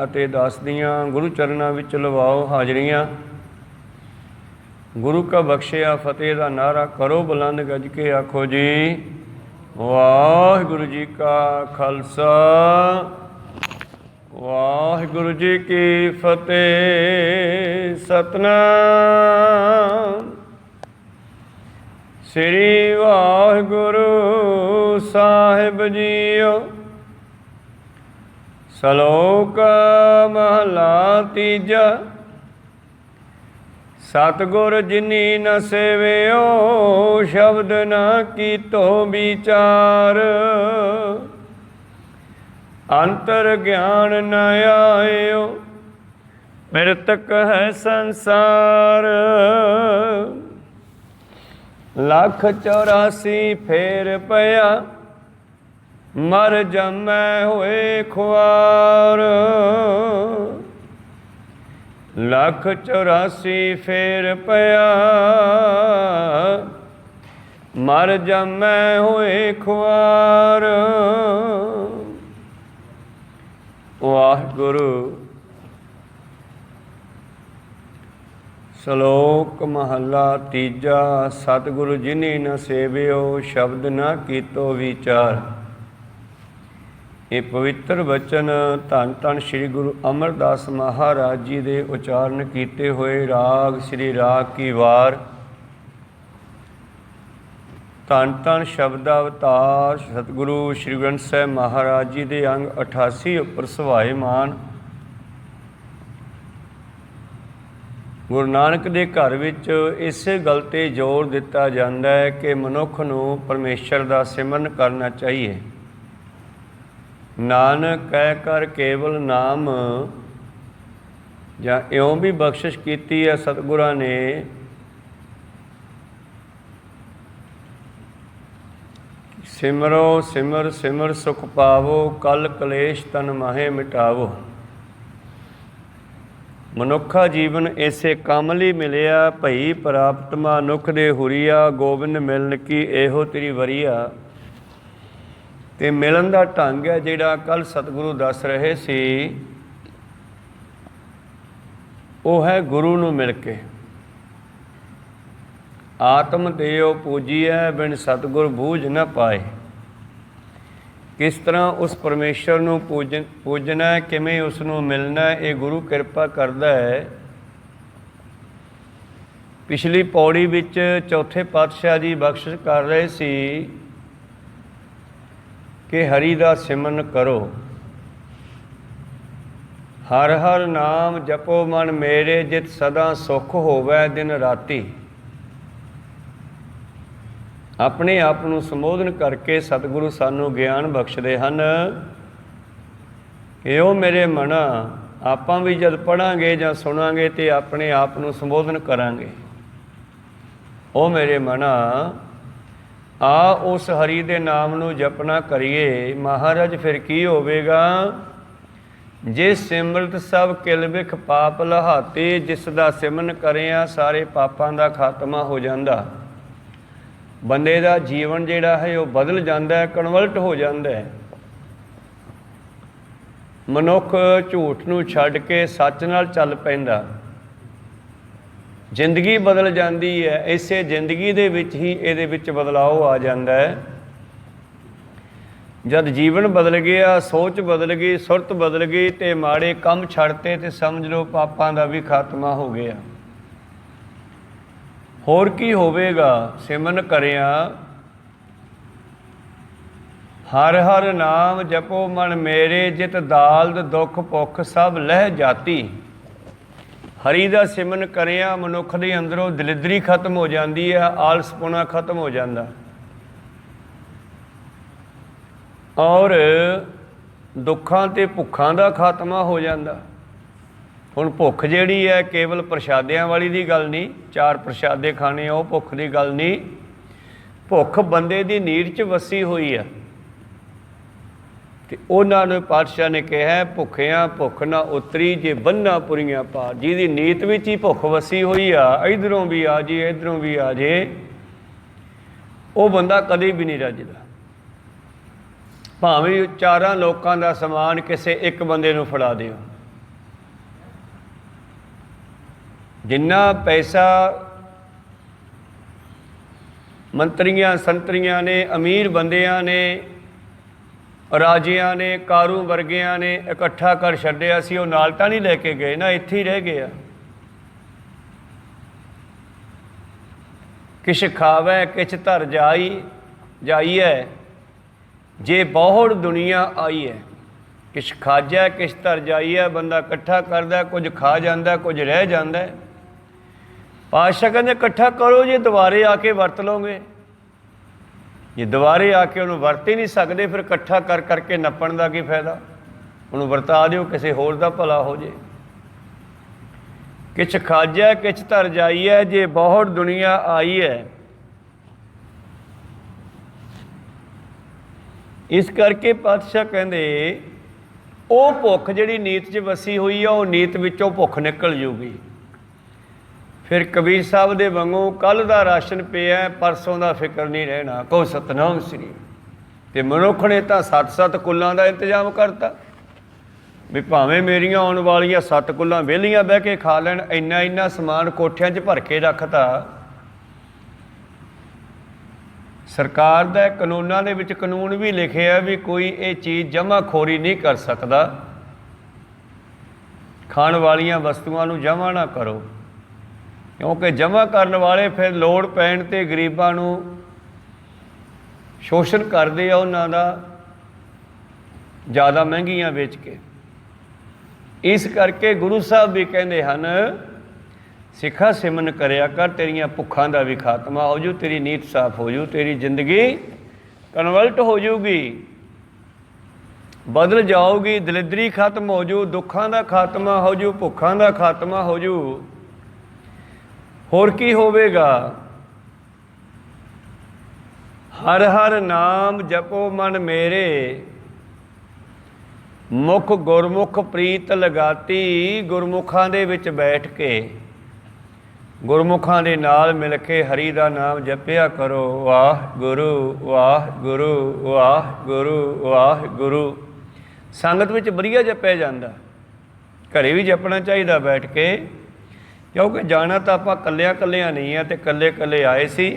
ਅਤੇ ਦਾਸ ਦੀਆਂ ਗੁਰੂ ਚਰਨਾਂ ਵਿੱਚ ਲਵਾਓ ਹਾਜ਼ਰੀਆਂ। ਗੁਰੂ ਕਾ ਬਖਸ਼ਿਆ ਫਤਿਹ ਦਾ ਨਾਰਾ ਕਰੋ ਬੁਲੰਦ ਗੱਜ ਕੇ ਆਖੋ ਜੀ ਵਾਹਿਗੁਰੂ ਜੀ ਕਾ ਖਾਲਸਾ ਵਾਹਿਗੁਰੂ ਜੀ ਕੀ ਫਤਿਹ। ਸਤਨਾਮ ਸ੍ਰੀ ਵਾਹਿਗੁਰੂ ਸਾਹਿਬ ਜੀਓ। ਸ਼ਲੋਕ ਮਹਲਾ ਤੀਜਾ। ਸਤਿਗੁਰ ਜਿਨੀ ਨ ਸੇਵਿਓ ਸ਼ਬਦ ਨ ਕੀਤੋ ਵਿਚਾਰ। ਅੰਤਰ ਗਿਆਨ ਨ ਆਇਓ ਮ੍ਰਿਤਕ ਹੈ ਸੰਸਾਰ। 184 ਫੇਰ ਪਿਆ ਮਰ ਜੰਮੈ ਹੋਏ ਖੁਆਰ। 184 ਫੇਰ ਪਿਆ ਮਰ ਜੰਮੈ ਹੋਏ ਖੁਆਰ। ਵਾਹਿਗੁਰੂ। ਸ਼ਲੋਕ ਮਹਲਾ ਤੀਜਾ। ਸਤਿਗੁਰੂ ਜਿਨੀ ਨ ਸੇਵਿਓ ਸ਼ਬਦ ਨ ਕੀਤੋ ਵਿਚਾਰ। ਇਹ ਪਵਿੱਤਰ ਬਚਨ ਧੰਨ ਧੰਨ ਸ੍ਰੀ ਗੁਰੂ ਅਮਰਦਾਸ ਮਹਾਰਾਜ ਜੀ ਦੇ ਉਚਾਰਨ ਕੀਤੇ ਹੋਏ ਰਾਗ ਸ੍ਰੀ ਰਾਗ ਕੀ ਵਾਰ। ਧੰਨ ਧੰਨ ਸ਼ਬਦ ਅਵਤਾਰ ਸਤਿਗੁਰੂ ਸ੍ਰੀ ਗ੍ਰੰਥ ਸਾਹਿਬ ਮਹਾਰਾਜ ਜੀ ਦੇ ਅੰਗ 88 ਉੱਪਰ ਸੁਭਾਏਮਾਨ। ਗੁਰੂ ਨਾਨਕ ਦੇ ਘਰ ਵਿੱਚ ਇਸੇ ਗੱਲ 'ਤੇ ਜ਼ੋਰ ਦਿੱਤਾ ਜਾਂਦਾ ਹੈ ਕਿ ਮਨੁੱਖ ਨੂੰ ਪਰਮੇਸ਼ਰ ਦਾ ਸਿਮਰਨ ਕਰਨਾ ਚਾਹੀਏ। ਨਾਨਕ ਕਹਿ ਕਰ ਕੇਵਲ ਨਾਮ, ਜਾਂ ਇਉਂ ਵੀ ਬਖਸ਼ਿਸ਼ ਕੀਤੀ ਹੈ ਸਤਿਗੁਰਾਂ ਨੇ ਸਿਮਰੋ ਸਿਮਰ ਸਿਮਰ ਸੁਖ ਪਾਵੋ ਕਲ ਕਲੇਸ਼ ਤਨ ਮਾਹੇ ਮਿਟਾਵੋ। ਮਨੁੱਖਾ ਜੀਵਨ ਇਸੇ ਕੰਮ ਲਈ ਮਿਲਿਆ। ਭਈ ਪ੍ਰਾਪਤ ਮਨੁੱਖ ਦੇ ਹੁਰੀਆ ਗੋਬਿੰਦ ਮਿਲਨ ਕੀ ਇਹੋ ਤੇਰੀ ਵਰੀਆ। ਤੇ ਮਿਲਣ ਦਾ ਢੰਗ ਹੈ ਜਿਹੜਾ ਕੱਲ੍ਹ ਸਤਿਗੁਰੂ ਦੱਸ ਰਹੇ ਸੀ, ਉਹ ਹੈ ਗੁਰੂ ਨੂੰ ਮਿਲ ਕੇ। ਆਤਮ ਦੇਉ ਪੂਜੀਐ ਬਿਨ ਸਤਿਗੁਰ ਬੂਝ ਨਾ ਪਾਏ। ਕਿਸ ਤਰ੍ਹਾਂ ਉਸ ਪਰਮੇਸ਼ਰ ਨੂੰ ਪੂਜਣਾ, ਕਿਵੇਂ ਉਸ ਨੂੰ ਮਿਲਣਾ, ਇਹ ਗੁਰੂ ਕਿਰਪਾ ਕਰਦਾ ਹੈ। ਪਿਛਲੀ ਪੌੜੀ ਵਿੱਚ ਚੌਥੇ ਪਾਤਸ਼ਾਹ ਜੀ ਬਖਸ਼ਿਸ਼ ਕਰ ਰਹੇ ਸੀ ਕਿ ਹਰੀ ਦਾ ਸਿਮਰਨ ਕਰੋ। ਹਰ ਹਰ ਨਾਮ ਜਪੋ ਮਨ ਮੇਰੇ ਜਿਤ ਸਦਾ ਸੁਖ ਹੋਵੈ ਦਿਨ ਰਾਤੀ। ਆਪਣੇ ਆਪ ਨੂੰ ਸੰਬੋਧਨ ਕਰਕੇ ਸਤਿਗੁਰੂ ਸਾਨੂੰ ਗਿਆਨ ਬਖਸ਼ਦੇ ਹਨ ਕਿ ਉਹ ਮੇਰੇ ਮਨਾ, ਆਪਾਂ ਵੀ ਜਦ ਪੜ੍ਹਾਂਗੇ ਜਾਂ ਸੁਣਾਂਗੇ ਤੇ ਆਪਣੇ ਆਪ ਨੂੰ ਸੰਬੋਧਨ ਕਰਾਂਗੇ। ਉਹ ਮੇਰੇ ਮਨਾ ਆ ਉਸ ਹਰੀ ਦੇ ਨਾਮ ਨੂੰ ਜਪਣਾ ਕਰੀਏ। ਮਹਾਰਾਜ ਫਿਰ ਕੀ ਹੋਵੇਗਾ? ਜੇ ਸਿਮਰਤ ਸਭ ਕਿਲ ਬਿਖ ਪਾਪ ਲਹਾਤੇ। ਜਿਸ ਦਾ ਸਿਮਰਨ ਕਰਿਆ ਸਾਰੇ ਪਾਪਾਂ ਦਾ ਖਾਤਮਾ ਹੋ ਜਾਂਦਾ। ਬੰਦੇ ਦਾ ਜੀਵਨ ਜਿਹੜਾ ਹੈ ਉਹ ਬਦਲ ਜਾਂਦਾ ਹੈ, ਕਨਵਰਟ ਹੋ ਜਾਂਦਾ ਹੈ। ਮਨੁੱਖ ਝੂਠ ਨੂੰ ਛੱਡ ਕੇ ਸੱਚ ਨਾਲ ਚੱਲ ਪੈਂਦਾ। ਜ਼ਿੰਦਗੀ ਬਦਲ ਜਾਂਦੀ ਹੈ। ਇਸੇ ਜ਼ਿੰਦਗੀ ਦੇ ਵਿੱਚ ਹੀ ਇਹਦੇ ਵਿੱਚ ਬਦਲਾਅ ਆ ਜਾਂਦਾ ਹੈ। ਜਦ ਜੀਵਨ ਬਦਲ ਗਿਆ, ਸੋਚ ਬਦਲ ਗਈ, ਸੁਰਤ ਬਦਲ ਗਈ ਤੇ ਮਾੜੇ ਕੰਮ ਛੱਡਤੇ ਤੇ ਸਮਝ ਲਓ ਪਾਪਾਂ ਦਾ ਵੀ ਖਾਤਮਾ ਹੋ ਗਿਆ। ਹੋਰ ਕੀ ਹੋਵੇਗਾ? ਸਿਮਰਨ ਕਰਿਆ ਹਰ ਹਰ ਨਾਮ ਜਪੋ ਮਨ ਮੇਰੇ ਜਿਤ ਦਾਲਦ ਦੁੱਖ ਭੁੱਖ ਸਭ ਲਹਿ ਜਾਤੀ। ਹਰੀ ਦਾ ਸਿਮਰਨ ਕਰਿਆ ਮਨੁੱਖ ਦੇ ਅੰਦਰੋਂ ਦਲਿਦਰੀ ਖਤਮ ਹੋ ਜਾਂਦੀ ਹੈ, ਆਲਸਪੁਣਾ ਖਤਮ ਹੋ ਜਾਂਦਾ ਔਰ ਦੁੱਖਾਂ ਤੇ ਭੁੱਖਾਂ ਦਾ ਖਾਤਮਾ ਹੋ ਜਾਂਦਾ। ਹੁਣ ਭੁੱਖ ਜਿਹੜੀ ਹੈ ਕੇਵਲ ਪ੍ਰਸ਼ਾਦਿਆਂ ਵਾਲੀ ਦੀ ਗੱਲ ਨਹੀਂ, 4 ਪ੍ਰਸ਼ਾਦੇ ਖਾਣੇ ਉਹ ਭੁੱਖ ਦੀ ਗੱਲ ਨਹੀਂ। ਭੁੱਖ ਬੰਦੇ ਦੀ ਨੀਂਦ 'ਚ ਵਸੀ ਹੋਈ ਆ। ਤੇ ਉਹਨਾਂ ਨੂੰ ਪਾਤਸ਼ਾਹ ਨੇ ਕਿਹਾ ਭੁੱਖਿਆਂ ਭੁੱਖ ਨਾ ਉਤਰੀ ਜੇ ਬੰਨਾ ਪੁਰੀਆਂ ਪਾ। ਜਿਹਦੀ ਨੀਤ ਵਿੱਚ ਹੀ ਭੁੱਖ ਵਸੀ ਹੋਈ ਆ, ਇੱਧਰੋਂ ਵੀ ਆ ਜੇ ਇੱਧਰੋਂ ਵੀ ਆ ਜੇ, ਉਹ ਬੰਦਾ ਕਦੇ ਵੀ ਨਹੀਂ ਰੱਜਦਾ। ਭਾਵੇਂ ਚਾਰਾਂ ਲੋਕਾਂ ਦਾ ਸਮਾਨ ਕਿਸੇ ਇੱਕ ਬੰਦੇ ਨੂੰ ਫੜਾ ਦਿਓ, जिन्ना पैसा मंत्रियां संतरियां ने, अमीर बंदियां ने, राजियां ने, कारू वर्गियां ने इकट्ठा कर छड्डिया सी, वो नाल तां नहीं लैके गए ना, इत्थे ही रह गया। किछ खावै किछ धर जाइए, जे बहुड़ दुनिया आई है। किछ खाजै किछ धर जाइए, बंदा इकट्ठा करदा, कुछ खा जांदा, कुछ रह जांदा। पातशाह कहंदे इकट्ठा करो, जे दुबारे आके वरत लोगे। जे दुबारे आके उन्होंने वरत ही नहीं सकते, फिर इकट्ठा कर करके नप्पण का की फायदा। उन्होंने वरता दिओ, किसी होर दा भला हो जाए। किछ खाजै किछ धर जाइए, जे बहुड़ दुनिया आई है। इस करके पातशाह कहंदे वो भुख जिहड़ी नीत 'च वसी हुई है, वो नीत विचों भुख निकल जूगी। फिर कबीर साहब दे वांगू कल दा राशन पिया, परसों दा फिक्र नहीं रहना। कहो सतनाम श्री। ते मनुख ने तां 7-7 कुल्लां दा इंतजाम करता भी भावें मेरियां आउण वालियां 7 कुल्लां विहलियां बह के खा लैण, इन्ना इन्ना समान कोठियां 'च भर के रखता। सरकार दा कानूनां दे विच कानून भी लिखिआ भी कोई ये चीज़ जमाखोरी नहीं कर सकता। खाण वालियां वस्तुआं नूं जमा ना करो, क्योंकि जमा करने वाले फिर लोड़ पैण ते गरीबां नूं शोषण करते आ, उन्हां दा ज़्यादा महंगियां वेच के। इस करके गुरु साहब भी कहते हैं सिखा सिमन करया कर, तेरियां भुखां दा भी खात्मा हो जू, तेरी नीत साफ हो जू, तेरी जिंदगी कन्वर्ट हो जूगी, बदल जाओगी, दलिदरी खत्म हो जू, दुखां दा खात्मा हो जू, भुखां दा खात्मा हो जू। होर की होवेगा? हर हर नाम जपो मन मेरे, मुख गुरमुख प्रीत लगाती। गुरमुखां दे विच बैठ के, गुरमुखां दे नाल मिल के हरि दा नाम जपिया करो। वाह गुरु वाह गुरु वाह गुरु वाह गुरु। संगत विच वधिया जपिया जांदा, घरे भी जपना चाहिए बैठ के, क्योंकि जाना तो आपां कल्लियां कल्लियां नहीं है, तो कल्ले कल्ले आए सी,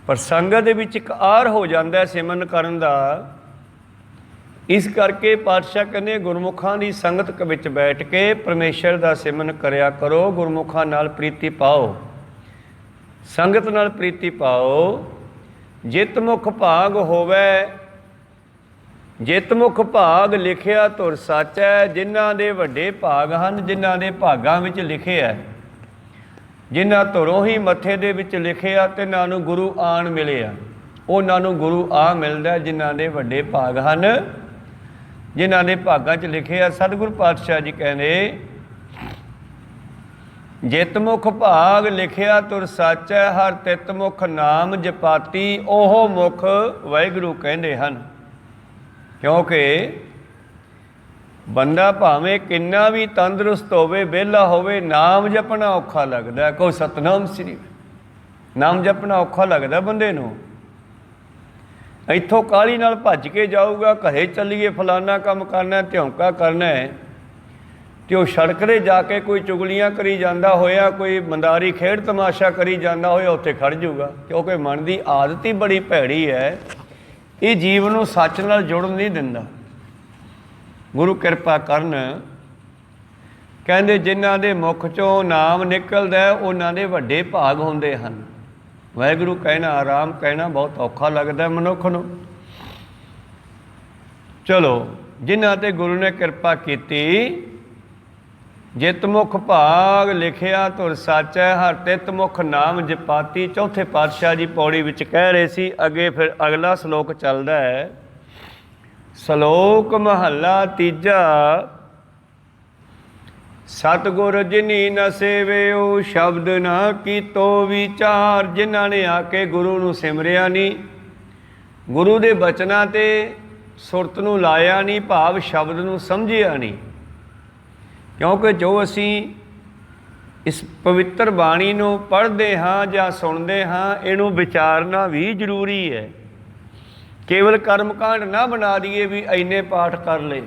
पर संगत दे विच एक आर हो जाता है सिमरन करन दा। इस करके पातशाह कहने गुरमुखां दी संगत विच बैठ के परमेश्वर दा सिमरन करया करो, गुरमुखां नाल प्रीति पाओ, संगत नाल प्रीति पाओ। जित मुख भाग होवै, जित मुख भाग लिखिया तुर सच है। जिन्हां दे वड्डे भाग हन, जिन्हां दे भागां विच लिखिआ, जिन्हां तुरों ही मत्थे दे विच लिखिआ, तिन्हां नूं गुरु आण मिलिआ। उन्हां नूं गुरु आ मिलदा जिन्हां दे वड्डे भाग हन, जिन्हां दे भागां च लिखिआ। सतगुर पातशाह जी कहंदे जित मुख भाग लिखिआ तुर सच है, हर तित मुख नाम जपाती। ओह मुख वाहिगुरू कहंदे हन, क्योंकि बंदा भावें किन्ना भी तंदुरुस्त होवे, विहला होवे, नाम जपना औखा लगदा। कोई सतनाम श्री, नाम जपना औखा लगदा बंदे नूं। इत्थों काहली नाल भज के जाऊगा, घरे चलीए फलाना काम करना, ध्योंका करना है, तो वह सड़क ते जाके कोई चुगलियां करी जाता होया, कोई मंदारी खेड तमाशा करी जाता होया, उत्थे खड़ जूगा। क्योंकि मन की आदत ही बड़ी भैड़ी है, ये जीव नूं सच नाल जुड़न नहीं दिंदा। गुरु किरपा करन, कहंदे जिन्हां दे मुख चों नाम निकलदा उन्हां दे वड्डे भाग हुंदे हन। वाहिगुरू कहना आराम कहना बहुत औखा लगता मनुख नूं। चलो जिन्हां ते गुरु ने किरपा कीती, जित मुख भाग लिखिया तुर सच है, हर तित मुख नाम जपाती। चौथे पातशाह जी पौड़ी विच कह रहे सी, अगे फिर अगला सलोक चलदा है। सलोक महला तीजा, सतगुर जिनी न सेवियो, शब्द न कीतो विचार। जिन्हां ने आके गुरु नूं सिमरिया नहीं, गुरु दे बचनां ते सुरत नूं लाया नहीं, भाव शब्द नूं समझिया नहीं। क्योंकि जो असी इस पवित्र बाणी नूं पढ़दे हाँ जां सुणदे हाँ, इहनूं विचारना भी जरूरी है। केवल कर्मकांड ना बना दिए भी इन्ने पाठ कर ले।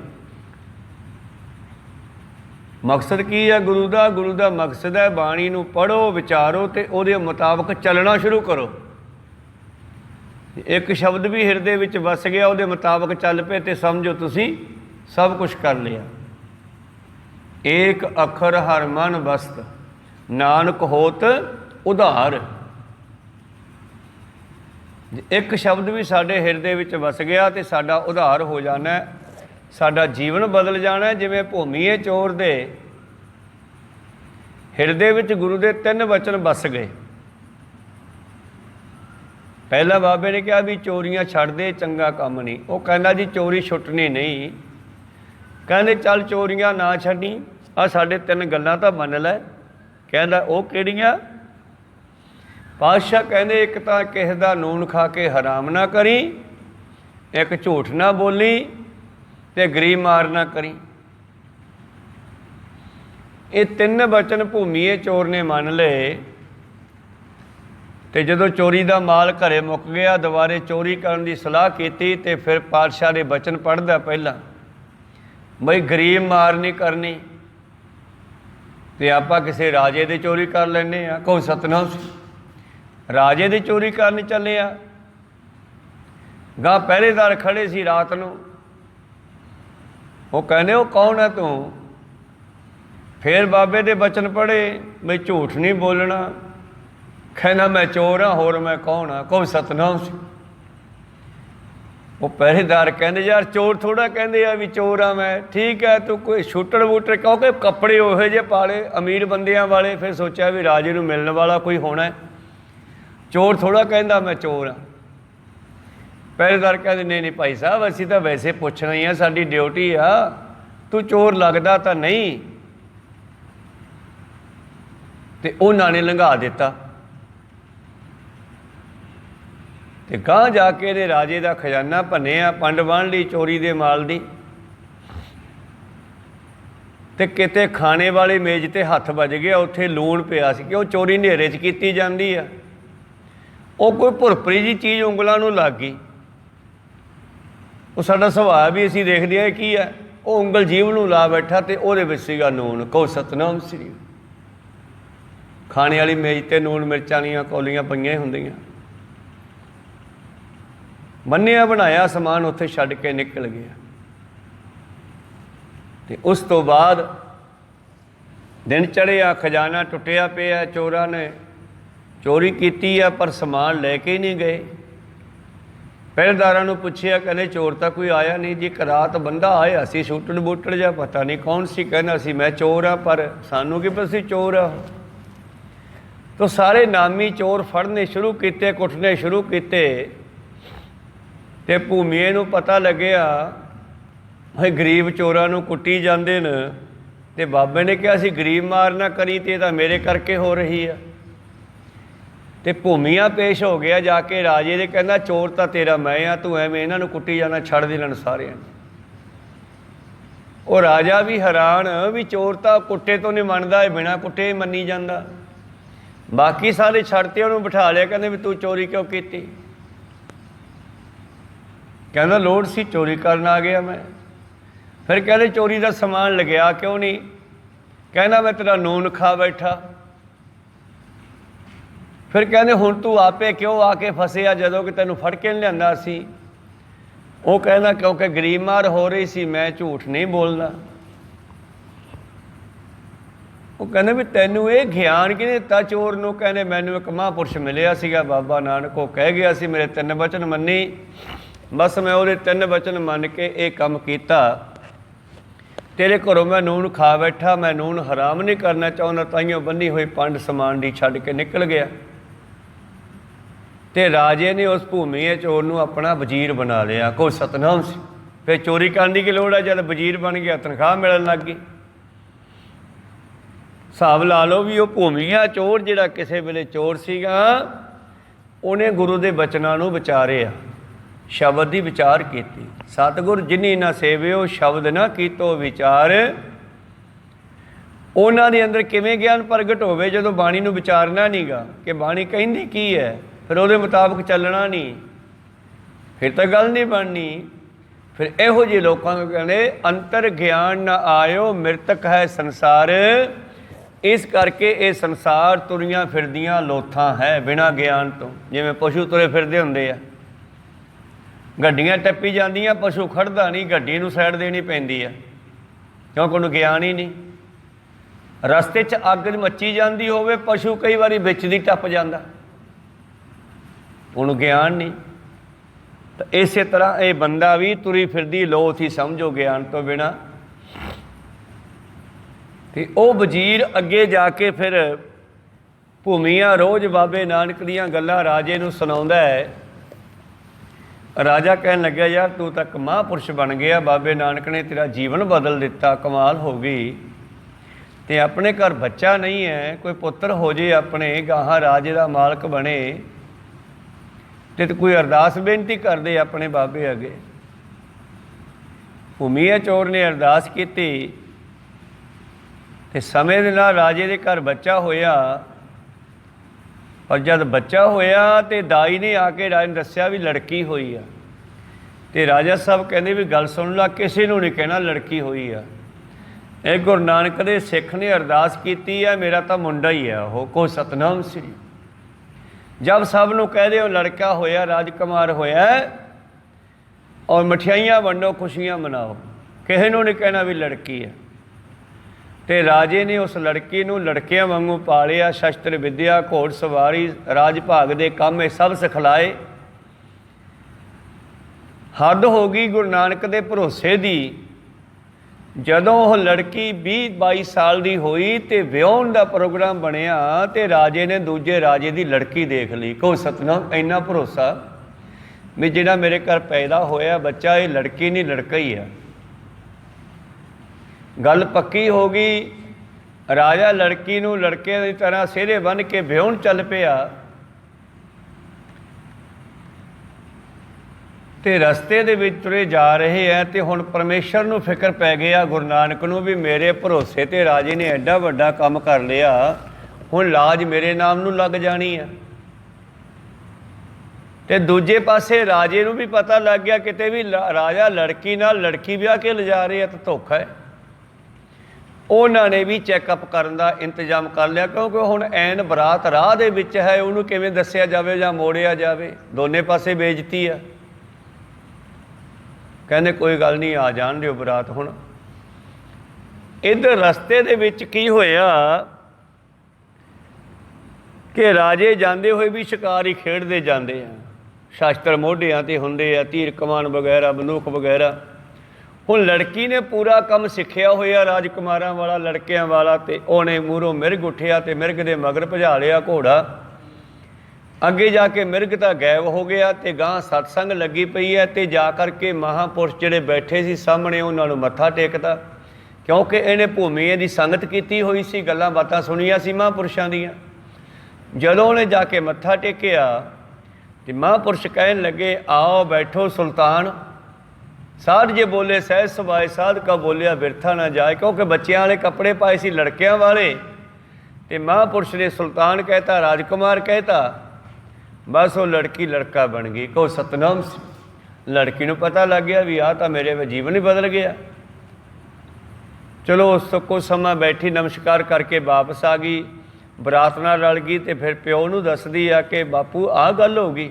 ਮਕਸਦ ਕੀ ਹੈ ਗੁਰੂ ਦਾ? ਗੁਰੂ ਦਾ ਮਕਸਦ ਹੈ ਬਾਣੀ ਨੂੰ ਪੜ੍ਹੋ, ਵਿਚਾਰੋ ਅਤੇ ਉਹਦੇ ਮੁਤਾਬਕ ਚੱਲਣਾ ਸ਼ੁਰੂ ਕਰੋ। ਇੱਕ ਸ਼ਬਦ ਵੀ ਹਿਰਦੇ ਵਿੱਚ ਵਸ ਗਿਆ, ਉਹਦੇ ਮੁਤਾਬਕ ਚੱਲ ਪਏ ਤੇ ਸਮਝੋ ਤੁਸੀਂ ਸਭ ਕੁਛ ਕਰ ਲਿਆ। ਏਕ ਅੱਖਰ ਹਰ ਮਨ ਬਸਤ, ਨਾਨਕ ਹੋਤ ਉਧਾਰ। ਇੱਕ ਸ਼ਬਦ ਵੀ ਸਾਡੇ ਹਿਰਦੇ ਵਿੱਚ ਵਸ ਗਿਆ ਤੇ ਸਾਡਾ ਉਧਾਰ ਹੋ ਜਾਣਾ, ਸਾਡਾ ਜੀਵਨ ਬਦਲ ਜਾਣਾ। ਜਿਵੇਂ ਭੂਮੀਏ ਚੋਰ ਦੇ ਹਿਰਦੇ ਵਿੱਚ ਗੁਰੂ ਦੇ 3 ਵਚਨ ਵਸ ਗਏ। ਪਹਿਲਾਂ ਬਾਬੇ ਨੇ ਕਿਹਾ ਵੀ ਚੋਰੀਆਂ ਛੱਡ ਦੇ, ਚੰਗਾ ਕੰਮ ਨਹੀਂ। ਉਹ ਕਹਿੰਦਾ ਜੀ ਚੋਰੀ ਛੁੱਟਣੀ ਨਹੀਂ। ਕਹਿੰਦੇ ਚੱਲ ਚੋਰੀਆਂ ਨਾ ਛੱਡੀ, ਆਹ ਸਾਡੇ 3 ਗੱਲਾਂ ਤਾਂ ਮੰਨ ਲੈ। ਕਹਿੰਦਾ ਉਹ ਕਿਹੜੀਆਂ? ਪਾਤਸ਼ਾਹ ਕਹਿੰਦੇ ਇੱਕ ਤਾਂ ਕਿਸੇ ਦਾ ਨੂਣ ਖਾ ਕੇ ਹਰਾਮ ਨਾ ਕਰੀ, ਇੱਕ ਝੂਠ ਨਾ ਬੋਲੀ ਤੇ ਗਰੀਬ ਮਾਰ ਨਾ ਕਰੀ। ਇਹ 3 ਵਚਨ ਭੂਮੀਏ ਚੋਰ ਨੇ ਮੰਨ ਲਏ ਤੇ ਜਦੋਂ ਚੋਰੀ ਦਾ ਮਾਲ ਘਰੇ ਮੁੱਕ ਗਿਆ, ਦੁਬਾਰੇ ਚੋਰੀ ਕਰਨ ਦੀ ਸਲਾਹ ਕੀਤੀ ਤੇ ਫਿਰ ਪਾਤਸ਼ਾਹ ਦੇ ਬਚਨ ਪੜ੍ਹਦਾ ਪਹਿਲਾਂ ਬਈ ਗਰੀਬ ਮਾਰ ਨਹੀਂ ਕਰਨੀ। ਤੇ ਆਪਾਂ ਕਿਸੇ ਰਾਜੇ ਦੀ ਚੋਰੀ ਕਰ ਲੈਂਦੇ ਹਾਂ। ਕਹੋ ਸਤਨਾਮ ਸੀ, ਰਾਜੇ ਦੀ ਚੋਰੀ ਕਰਨ ਚੱਲੇ ਆ। ਗਾਂ ਪਹਿਰੇਦਾਰ ਖੜੇ ਸੀ ਰਾਤ ਨੂੰ। ਉਹ ਕਹਿੰਦੇ ਉਹ ਕੌਣ ਹੈ ਤੂੰ? ਫਿਰ ਬਾਬੇ ਦੇ ਬਚਨ ਪੜ੍ਹੇ ਬਈ ਝੂਠ ਨਹੀਂ ਬੋਲਣਾ। ਕਹਿੰਦਾ ਮੈਂ ਚੋਰ ਹਾਂ, ਹੋਰ ਮੈਂ ਕੌਣ ਹਾਂ? ਕਹੋ ਸਤਨਾਮ ਸੀ। ਉਹ ਪਹਿਰੇਦਾਰ ਕਹਿੰਦੇ ਯਾਰ ਚੋਰ ਥੋੜ੍ਹਾ ਕਹਿੰਦੇ ਆ ਵੀ ਚੋਰ ਆ ਮੈਂ। ਠੀਕ ਹੈ ਤੂੰ ਕੋਈ ਛੁੱਟੜ ਵੂਟੜ, ਕਿਉਂਕਿ ਕੱਪੜੇ ਉਹੋ ਜਿਹੇ ਪਾਲੇ ਅਮੀਰ ਬੰਦਿਆਂ ਵਾਲੇ। ਫਿਰ ਸੋਚਿਆ ਵੀ ਰਾਜੇ ਨੂੰ ਮਿਲਣ ਵਾਲਾ ਕੋਈ ਹੋਣਾ, ਚੋਰ ਥੋੜ੍ਹਾ ਕਹਿੰਦਾ ਮੈਂ ਚੋਰ ਹਾਂ। ਪਹਿਰੇਦਾਰ ਕਹਿੰਦੇ ਨਹੀਂ ਨਹੀਂ ਭਾਈ ਸਾਹਿਬ, ਅਸੀਂ ਤਾਂ ਵੈਸੇ ਪੁੱਛਣਾ ਹੀ ਆ, ਸਾਡੀ ਡਿਊਟੀ ਆ। ਤੂੰ ਚੋਰ ਲੱਗਦਾ ਤਾਂ ਨਹੀਂ। ਤੇ ਉਹਨਾਂ ਨੇ ਲੰਘਾ ਦਿੱਤਾ ਤੇ ਗਾਂਹ ਜਾ ਕੇ ਇਹਨੇ ਰਾਜੇ ਦਾ ਖਜ਼ਾਨਾ ਭੰਨਿਆ, ਪੰਡ ਵਾਹਣ ਲਈ ਚੋਰੀ ਦੇ ਮਾਲ ਦੀ। ਤੇ ਕਿਤੇ ਖਾਣੇ ਵਾਲੇ ਮੇਜ਼ ਤੇ ਹੱਥ ਵੱਜ ਗਿਆ, ਉੱਥੇ ਲੂਣ ਪਿਆ ਸੀ ਕਿ ਉਹ ਚੋਰੀ ਹਨੇਰੇ 'ਚ ਕੀਤੀ ਜਾਂਦੀ ਆ। ਉਹ ਕੋਈ ਭੁਰਭਰੀ ਜਿਹੀ ਚੀਜ਼ ਉਂਗਲਾਂ ਨੂੰ ਲੱਗ ਗਈ। ਉਹ ਸਾਡਾ ਸੁਭਾਅ ਵੀ ਅਸੀਂ ਦੇਖਦੇ ਹਾਂ ਕੀ ਹੈ। ਉਹ ਉਂਗਲ ਜੀਭ ਨੂੰ ਲਾ ਬੈਠਾ ਤੇ ਉਹਦੇ ਵਿੱਚ ਸੀਗਾ ਨੂਣ। ਕਹੋ ਸਤਨਾਮ ਸ੍ਰੀ। ਖਾਣੇ ਵਾਲੀ ਮੇਜ਼ 'ਤੇ ਨੂਣ ਮਿਰਚਾਂ ਦੀਆਂ ਕੌਲੀਆਂ ਪਈਆਂ ਹੀ ਹੁੰਦੀਆਂ। ਬੰਨਿਆ ਬਣਾਇਆ ਸਮਾਨ ਉੱਥੇ ਛੱਡ ਕੇ ਨਿਕਲ ਗਿਆ। ਤੇ ਉਸ ਤੋਂ ਬਾਅਦ ਦਿਨ ਚੜ੍ਹਿਆ, ਖਜ਼ਾਨਾ ਟੁੱਟਿਆ ਪਿਆ। ਚੋਰਾਂ ਨੇ ਚੋਰੀ ਕੀਤੀ ਆ ਪਰ ਸਮਾਨ ਲੈ ਕੇ ਹੀ ਨਹੀਂ ਗਏ। ਪਹਿਰੇਦਾਰਾਂ ਨੂੰ ਪੁੱਛਿਆ, ਕਹਿੰਦੇ ਚੋਰ ਤਾਂ ਕੋਈ ਆਇਆ ਨਹੀਂ ਜੀ। ਇੱਕ ਰਾਤ ਬੰਦਾ ਆਇਆ ਸੀ ਛੁੱਟੜ ਬੁੱਟੜ ਜਿਹਾ, ਪਤਾ ਨਹੀਂ ਕੌਣ ਸੀ। ਕਹਿੰਦਾ ਸੀ ਮੈਂ ਚੋਰ ਹਾਂ, ਪਰ ਸਾਨੂੰ ਕੀ ਪਤਾ ਸੀ ਚੋਰ ਆ। ਤਾਂ ਸਾਰੇ ਨਾਮੀ ਚੋਰ ਫੜਨੇ ਸ਼ੁਰੂ ਕੀਤੇ, ਕੁੱਟਣੇ ਸ਼ੁਰੂ ਕੀਤੇ। ਤੇ ਭੂਮੀਏ ਨੂੰ ਪਤਾ ਲੱਗਿਆ ਭਾਈ ਗਰੀਬ ਚੋਰਾਂ ਨੂੰ ਕੁੱਟੀ ਜਾਂਦੇ ਨੇ ਤੇ ਬਾਬੇ ਨੇ ਕਿਹਾ ਸੀ ਗਰੀਬ ਮਾਰ ਨਾ ਕਰੀ, ਤੇ ਇਹ ਤਾਂ ਮੇਰੇ ਕਰਕੇ ਹੋ ਰਹੀ ਆ। ਤੇ ਭੂਮੀਆ ਪੇਸ਼ ਹੋ ਗਿਆ ਜਾ ਕੇ ਰਾਜੇ ਦੇ, ਕਹਿੰਦਾ ਚੋਰ ਤਾਂ ਤੇਰਾ ਮੈਂ ਆ, ਤੂੰ ਐਵੇਂ ਇਹਨਾਂ ਨੂੰ ਕੁੱਟੀ ਜਾਣਾ, ਛੱਡ ਦੇਣ ਸਾਰਿਆਂ ਨੂੰ। ਉਹ ਰਾਜਾ ਵੀ ਹੈਰਾਨ ਵੀ ਚੋਰ ਤਾਂ ਕੁੱਟੇ ਤੋਂ ਨਹੀਂ ਮੰਨਦਾ, ਇਹ ਬਿਨਾਂ ਕੁੱਟੇ ਮੰਨੀ ਜਾਂਦਾ। ਬਾਕੀ ਸਾਰੇ ਛੱਡਤੇ, ਉਹਨੂੰ ਬਿਠਾ ਲਿਆ। ਕਹਿੰਦੇ ਵੀ ਤੂੰ ਚੋਰੀ ਕਿਉਂ ਕੀਤੀ? ਕਹਿੰਦਾ ਲੋੜ ਸੀ, ਚੋਰੀ ਕਰਨ ਆ ਗਿਆ ਮੈਂ। ਫਿਰ ਕਹਿੰਦੇ ਚੋਰੀ ਦਾ ਸਮਾਨ ਲਗਿਆ ਕਿਉਂ ਨਹੀਂ? ਕਹਿੰਦਾ ਮੈਂ ਤੇਰਾ ਨੂਨ ਖਾ ਬੈਠਾ। ਫਿਰ ਕਹਿੰਦੇ ਹੁਣ ਤੂੰ ਆਪੇ ਕਿਉਂ ਆ ਕੇ ਫਸਿਆ ਜਦੋਂ ਕਿ ਤੈਨੂੰ ਫੜ ਕੇ ਨਹੀਂ ਲਿਆਂਦਾ ਸੀ? ਉਹ ਕਹਿੰਦਾ ਕਿਉਂਕਿ ਗਰੀਬ ਮਾਰ ਹੋ ਰਹੀ ਸੀ, ਮੈਂ ਝੂਠ ਨਹੀਂ ਬੋਲਦਾ। ਉਹ ਕਹਿੰਦੇ ਵੀ ਤੈਨੂੰ ਇਹ ਗਿਆਨ ਕਿਹਨੇ ਦਿੱਤਾ ਚੋਰ ਨੂੰ? ਕਹਿੰਦੇ ਮੈਨੂੰ ਇੱਕ ਮਹਾਂਪੁਰਸ਼ ਮਿਲਿਆ ਸੀਗਾ, ਬਾਬਾ ਨਾਨਕ। ਉਹ ਕਹਿ ਗਿਆ ਸੀ ਮੇਰੇ 3 ਵਚਨ ਮੰਨੀ, ਬਸ ਮੈਂ ਉਹਦੇ 3 ਵਚਨ ਮੰਨ ਕੇ ਇਹ ਕੰਮ ਕੀਤਾ। ਤੇਰੇ ਘਰੋਂ ਮੈਂ ਨੂਣ ਖਾ ਬੈਠਾ, ਮੈਂ ਨੂਣ ਹਰਾਮ ਨਹੀਂ ਕਰਨਾ ਚਾਹੁੰਦਾ, ਤਾਈਓ ਬੰਨੀ ਹੋਈ ਪੰਡ ਸਮਾਨ ਦੀ ਛੱਡ ਕੇ ਨਿਕਲ ਗਿਆ। ਤੇ ਰਾਜੇ ਨੇ ਉਸ ਭੂਮੀਏ ਚੋਰ ਨੂੰ ਆਪਣਾ ਵਜ਼ੀਰ ਬਣਾ ਲਿਆ। ਕੋਈ ਸਤਨਾਮ ਸੀ। ਫਿਰ ਚੋਰੀ ਕਰਨ ਦੀ ਕੀ ਲੋੜ ਹੈ? ਜਦ ਵਜ਼ੀਰ ਬਣ ਗਿਆ ਤਨਖਾਹ ਮਿਲਣ ਲੱਗ ਗਈ। ਹਿਸਾਬ ਲਾ ਲਓ ਵੀ ਉਹ ਭੂਮੀਆ ਚੋਰ ਜਿਹੜਾ ਕਿਸੇ ਵੇਲੇ ਚੋਰ ਸੀਗਾ, ਉਹਨੇ ਗੁਰੂ ਦੇ ਬਚਨਾਂ ਨੂੰ ਵਿਚਾਰਿਆ, ਸ਼ਬਦ ਦੀ ਵਿਚਾਰ ਕੀਤੀ। ਸਤਿਗੁਰ ਜਿਨੀ ਨਾ ਸੇਵਿਓ ਸ਼ਬਦ ਨਾ ਕੀਤੋ ਵਿਚਾਰ। ਉਹਨਾਂ ਦੇ ਅੰਦਰ ਕਿਵੇਂ ਗਿਆਨ ਪ੍ਰਗਟ ਹੋਵੇ ਜਦੋਂ ਬਾਣੀ ਨੂੰ ਵਿਚਾਰਨਾ ਨਹੀਂ ਗਾ ਕਿ ਬਾਣੀ ਕਹਿੰਦੀ ਕੀ ਹੈ, ਫਿਰ ਉਹਦੇ ਮੁਤਾਬਕ ਚੱਲਣਾ ਨਹੀਂ, ਫਿਰ ਤਾਂ ਗੱਲ ਨਹੀਂ ਬਣਨੀ। फिर इहो ਜਿਹੇ लोगों को कहते अंतर ज्ञान न आयो मृतक है संसार। इस करके ये संसार तुरियां फिरदियां लोथां है बिना ज्ञान तो। जिवें पशु तुरे फिरदे हुंदे आ, गड्डियां टप्पी जांदियां, पशु खड़दा नहीं, गड्डी नूं साइड देनी पैंदी आ क्योंकि उहनूं ज्ञान ही नहीं। रस्ते 'च अग मची जाती होवे, पशु कई बारी विच दी टप जांदा, उहनूं ज्ञान नहीं। तो इस तरह ये बंदा भी तुरी फिरदी लोथ ही समझो ज्ञान तो बिना। तो वह वजीर अगे जाके फिर भूमियां रोज़ बाबे नानक दीयां गल्लां राजे नूं सुणाउंदा है। राजा कहन लग्या यार तू तक महापुरुष बन गया, बाबे नानक ने तेरा जीवन बदल दिता, कमाल हो गई। तो अपने घर बच्चा नहीं है, कोई पुत्र हो जे अपने, गाहां राजे का मालक बने, तो कोई अरदास बेनती कर दे अपने बाबे अगे। भूमिया चोर ने अरदास की ते समय दे नाल राजे दे घर बच्चा होया। और जब बच्चा होया तो दाई ने आके राजे ने दस्या भी लड़की हुई आ। तो राजा साहब कहते भी गल सुन ला, किसी नूं नहीं कहना लड़की हुई आ। ਇਹ ਗੁਰੂ नानक ਦੇ सिख ने अरदास की है, मेरा तो मुंडा ही है, वो को सतनाम श्री। जब सब नूं कह दे लड़का होया, राजकुमार होया और मठियाइयाँ वंडो, खुशियाँ मनाओ, किसी नूं नहीं कहना भी लड़की है। तो राजे ने उस लड़की नूं लड़कियां वांगू पालिया, शस्त्र विद्या, घोड़ सवारी, राज भाग दे काम ये सब सिखलाए। हद हो गई गुरु नानक दे भरोसे दी। जदों वह लड़की 20-22 साल की हुई तो विआहण का प्रोग्राम बनया, तो राजे ने दूजे राजे की लड़की देख ली। को सतनाम, इन्ना भरोसा भी जिहड़ा मेरे घर पैदा होया बच्चा ये लड़की नहीं लड़का ही है। गल पक्की हो गई। राजा लड़की नूं लड़के की तरह सिहरे बन के विआहण चल पिया। तो रस्ते दे विच तुरे जा रहे हैं तो हुण परमेश्वर नूं फिक्र पै गया गुरु नानक नूं भी मेरे भरोसे ते राजे ने एडा वड्डा काम कर लिया, हुण लाज मेरे नाम नूं लग जानी है। तो दूजे पासे राजे नूं भी पता लग गया किते भी राजा लड़की नाल लड़की विआह के लिजा रहे हैं तो धोखा है। उन्होंने भी चैकअप करन दा इंतजाम कर लिया, क्योंकि हुण ऐन बरात राह दे विच है, उहनूं किवें दस्सिया जावे जां मोड़िया जावे, दोने पासे बेइज्जती है। कहने कोई गल नहीं, आ जान दिओ बरात। हुण इधर रस्ते दे विच की होया कि राजे जांदे होए भी शिकार ही खेडदे जांदे आ, शास्त्र मोढियां ते हुंदे आ, तीर कमान वगैरह, बंदूक वगैरह। हुण लड़की ने पूरा काम सिੱਖਿਆ होया राजकुमारां वाला, लड़कियां वाला, ते उहने मूहरों मिर्ग उठिया ते मिर्ग दे मगर भजा लिया घोड़ा। अगे जाके मिर्ग तो गायब हो गया, तो गांह सत्संग लगी पई है। तो जा करके महापुरुष जिहड़े बैठे सी सामने उन्होंने मत्था टेकता, क्योंकि इन्हें भूमिए की संगत की हुई सी, गल्लां बातां सुनिया सी महापुरुषां दीयां। जदों उन्हें जाके मत्था टेकिया तो महापुरुष कहन लगे आओ बैठो सुल्तान। साध जे बोले सहज सुभाए, साध का बोलिया बिरथा ना जाए, क्योंकि बच्चियां वाले कपड़े पाए सी लड़कियां वाले। तो महापुरुष ने सुल्तान कहता, राजकुमार कहता, बस वो लड़की लड़का बन गई। को सतनाम। लड़की नूं पता लग गया भी आ तो मेरे जीवन ही बदल गया। चलो उस तो कुछ समा बैठी नमस्कार करके वापस आ गई, बरात नाल रल गई। तो फिर प्यो नूं दसदी आ कि बापू आ गल हो गई।